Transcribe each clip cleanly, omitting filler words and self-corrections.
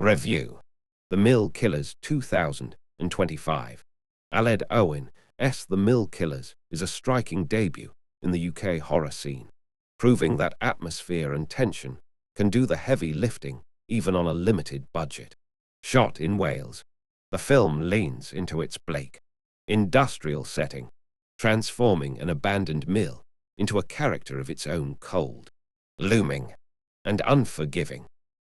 Review: The Mill Killers 2025. Aled Owen's The Mill Killers is a striking debut in the UK horror scene, proving that atmosphere and tension can do the heavy lifting even on a limited budget. Shot in Wales, the film leans into its bleak, industrial setting, transforming an abandoned mill into a character of its own, cold, looming, and unforgiving.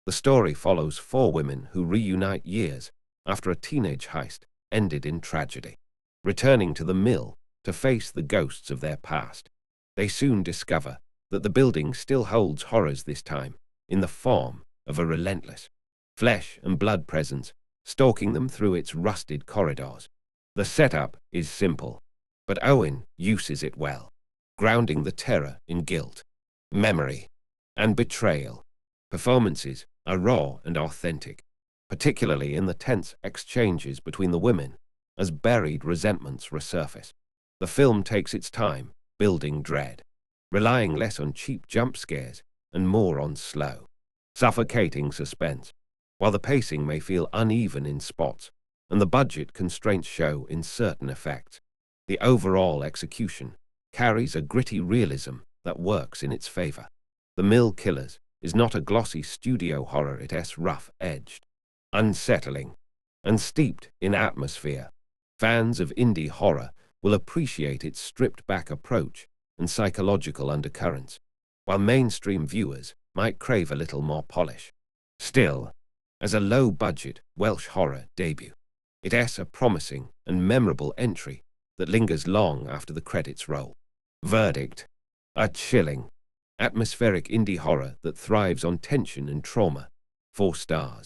The story follows four women who reunite years after a teenage heist ended in tragedy. Returning to the mill to face the ghosts of their past, they soon discover that the building still holds horrors, this time in the form of a relentless, flesh and blood presence stalking them through its rusted corridors. The setup is simple, but Owen uses it well, grounding the terror in guilt, memory, and betrayal. Performances are raw and authentic, particularly in the tense exchanges between the women as buried resentments resurface. The film takes its time building dread, relying less on cheap jump scares and more on slow, suffocating suspense. While the pacing may feel uneven in spots and the budget constraints show in certain effects, the overall execution carries a gritty realism that works in its favor. The Mill Killers is not a glossy studio horror. It's rough-edged, unsettling, and steeped in atmosphere. Fans of indie horror will appreciate its stripped-back approach and psychological undercurrents, while mainstream viewers might crave a little more polish. Still, as a low-budget Welsh horror debut, it's a promising and memorable entry that lingers long after the credits roll. Verdict: a chilling, atmospheric indie horror that thrives on tension and trauma. 4 stars.